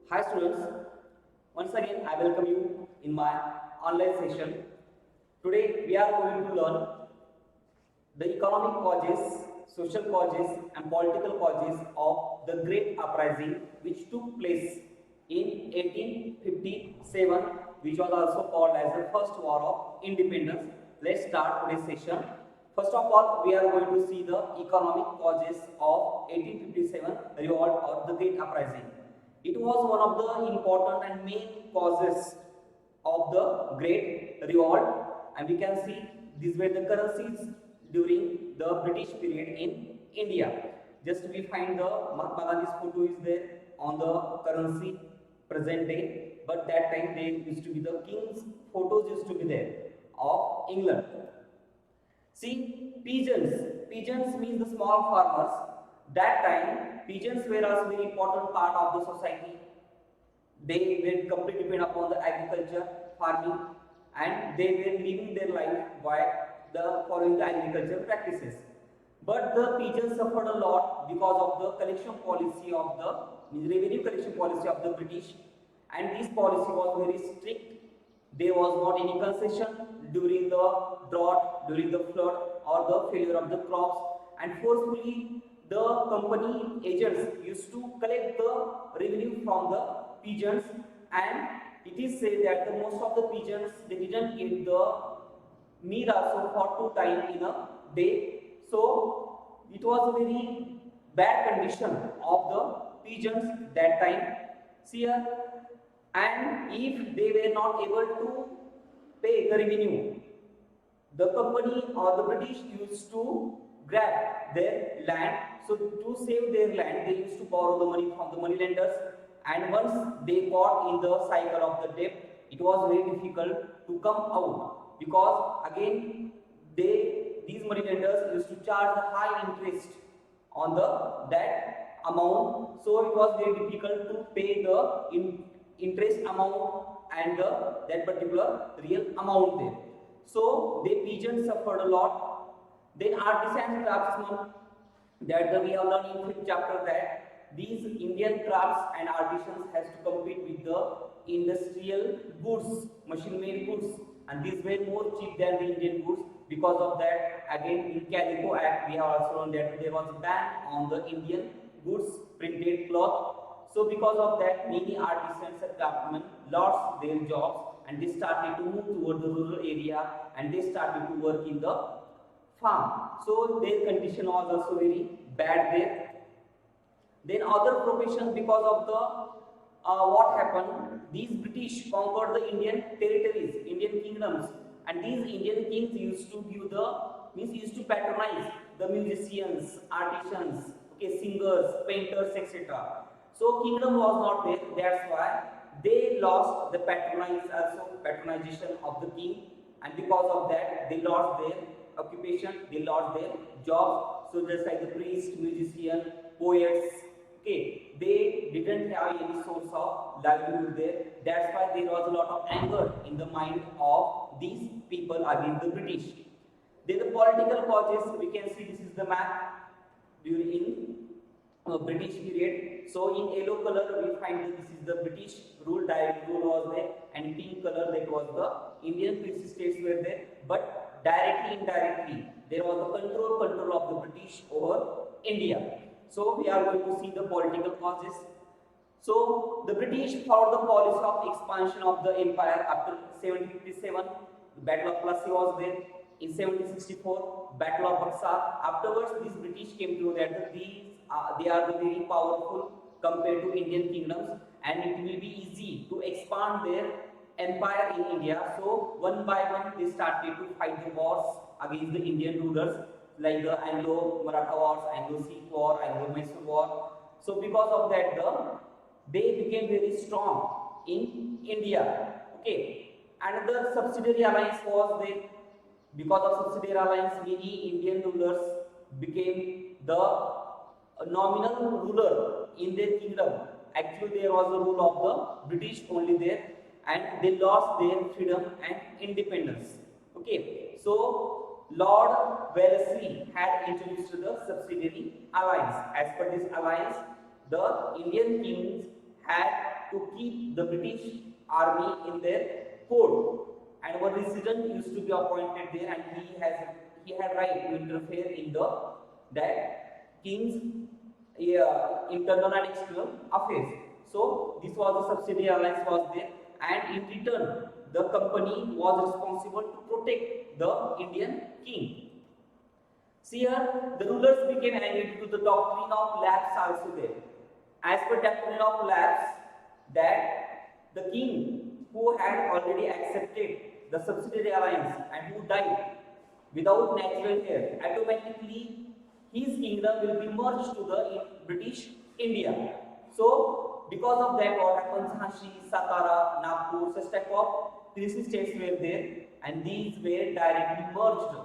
Hi students, once again I welcome you in my online session. Today we are going to learn the economic causes, social causes and political causes of the Great Uprising which took place in 1857, which was also called as the First War of Independence. Let's start today's session. First of all, we are going to see the economic causes of 1857 revolt or the Great Uprising. It was one of the important and main causes of the Great Revolt, and we can see these were the currencies during the British period in India. Just we find the Mahatma Gandhi's photo is there on the currency present day, but that time they used to be the king's photos used to be there of England. See, pigeons. Pigeons means the small farmers. That time, pigeons were also very important part of the society. They were completely dependent upon the agriculture, farming, and they were living their life by the following the agricultural practices. But the pigeons suffered a lot because of the collection policy of the revenue collection policy of the British, and this policy was very strict. There was not any concession during the drought, during the flood, or the failure of the crops, and forcefully the company agents used to collect the revenue from the pigeons, and it is said that the most of the pigeons they didn't eat the meat also for 2 times in a day. So it was a very bad condition of the pigeons that time. See here, and if they were not able to pay the revenue, the company or the British used to grab their land. So to save their land, they used to borrow the money from the money lenders, and once they caught in the cycle of the debt, it was very difficult to come out, because again these money lenders used to charge the high interest on the that amount. So it was very difficult to pay the interest amount and that particular real amount there. So the pigeons suffered a lot. Then artisans craftsmen, that we have learned in 5th chapter that these Indian crafts and artisans has to compete with the industrial goods, machine-made goods, and these were more cheap than the Indian goods. Because of that, again in Calico Act we have also learned that there was a ban on the Indian goods, printed cloth. So because of that, many artisans and craftsmen lost their jobs, and they started to move toward the rural area, and they started to work in the farm. So their condition was also very bad there. Then other professions, because of the what happened, these British conquered the Indian territories, Indian kingdoms, and these Indian kings used to give the used to patronize the musicians, artisans, okay, singers, painters, etc. So kingdom was not there. That's why they lost the patronization of the king, and because of that they lost their occupation, they lost their jobs. So just like the priest, musician, poets, okay, they didn't have any source of livelihood there. That's why there was a lot of anger in the mind of these people against the British. Then the political causes, we can see this is the map during British period. So in yellow color we find that this is the British rule, direct rule was there, and pink color that was the Indian princely states were there. But directly, indirectly, there was the control of the British over India. So we are going to see the political causes. So the British followed the policy of expansion of the empire after 1757. The Battle of Plassey was there. In 1764, Battle of Buxar. Afterwards, these British came to know that they are the very powerful compared to Indian kingdoms, and it will be easy to expand their empire in India. So one by one, they started to fight the wars against the Indian rulers, like the Anglo-Maratha wars, Anglo-Sikh war, Anglo-Mysore war. So because of that, they became very strong in India. Okay, another subsidiary alliance was there. Because of subsidiary alliance, many Indian rulers became the nominal ruler in their kingdom. Actually, there was a rule of the British only there, and they lost their freedom and independence. Okay, so Lord Wellesley had introduced the subsidiary alliance. As per this alliance, the Indian kings had to keep the British army in their court, and one resident used to be appointed there, and he had right to interfere in the that king's internal and external affairs. So this was the subsidiary alliance was there, and in return the company was responsible to protect the Indian king. See here, the rulers became angry due to the doctrine of lapse also there. As per doctrine of lapse, that the king who had already accepted the subsidiary alliance and who died without natural heir, automatically his kingdom will be merged to the British India. So, because of that, what happens? Jhansi, Satara, Nagpur, such type of 3 states were there, and these were directly merged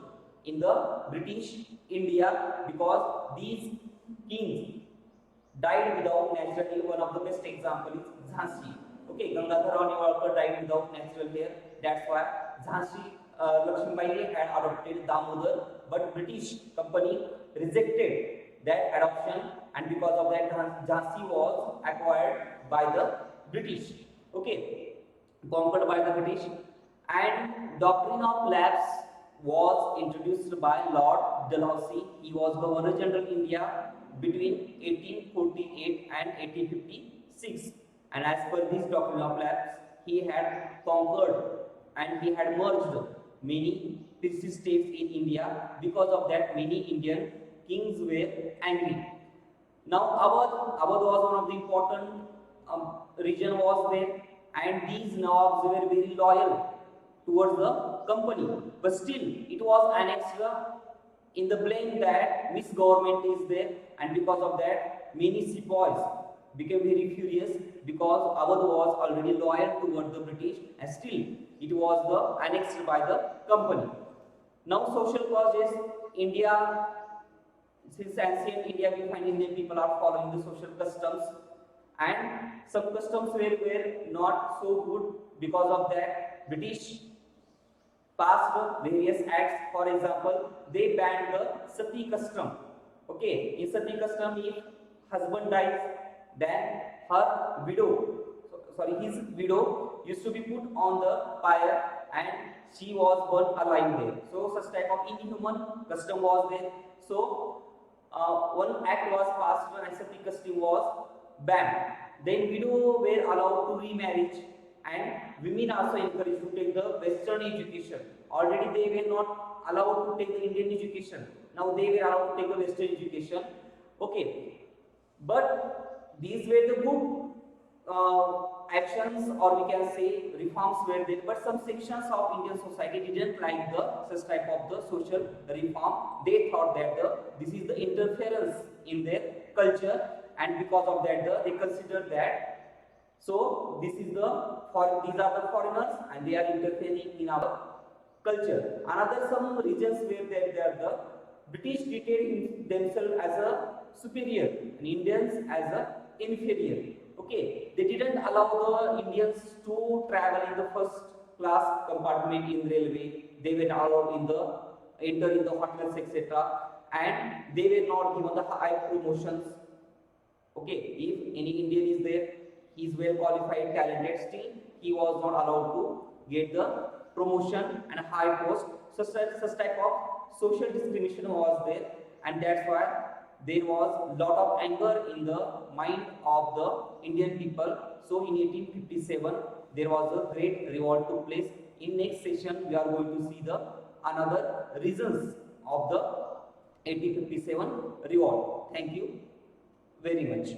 in the British India because these kings died without natural hair. One of the best example is Jhansi. Okay, Gangadhar Newalkar died without natural hair. That's why Jhansi Lakshmibai had adopted Damodar, but British company rejected that adoption, and because of that Jhansi was acquired by the British. Okay, conquered by the British, and doctrine of lapse was introduced by Lord Delosi. He was Governor General India between 1848 and 1856, and as per this doctrine of lapse, he had conquered and he had merged many states in India. Because of that, many Indian kings were angry. Now Awadh was one of the important region was there, and these Nawabs were very loyal towards the company, but still it was annexed in the blame that misgovernment is there, and because of that many sepoys became very furious because Awadh was already loyal toward the British, and still it was the annexed by the company. Now social causes, India, since ancient India we find Indian people are following the social customs, and some customs were not so good. Because of that, British passed various acts. For example, they banned the sati custom. Okay, in sati custom, if husband dies, then her widow, his widow used to be put on the fire and she was burned alive there. So such type of inhuman custom was there. So one act was passed and sati custom was banned. Then widow were allowed to remarriage, and women also encouraged to take the Western education. Already they were not allowed to take the Indian education. Now they were allowed to take the Western education. Okay, but these were the good actions, or we can say reforms were there. But some sections of Indian society didn't like the such type of the social reform. They thought that this is the interference in their culture, and because of that they considered that. So this is these are the foreigners and they are interfering in our culture. Another some regions where the British treated themselves as a superior and Indians as a inferior. Okay, they didn't allow the Indians to travel in the first class compartment in railway. They were allowed enter in the hotels, etc. And they were not given the high promotions. Okay, if any Indian is there, he is well qualified, talented, still he was not allowed to get the promotion and high post. Such type of social discrimination was there, and that's why there was lot of anger in the mind of the Indian people. So in 1857 there was a great revolt took place. In next session we are going to see the another reasons of the 1857 revolt. Thank you very much.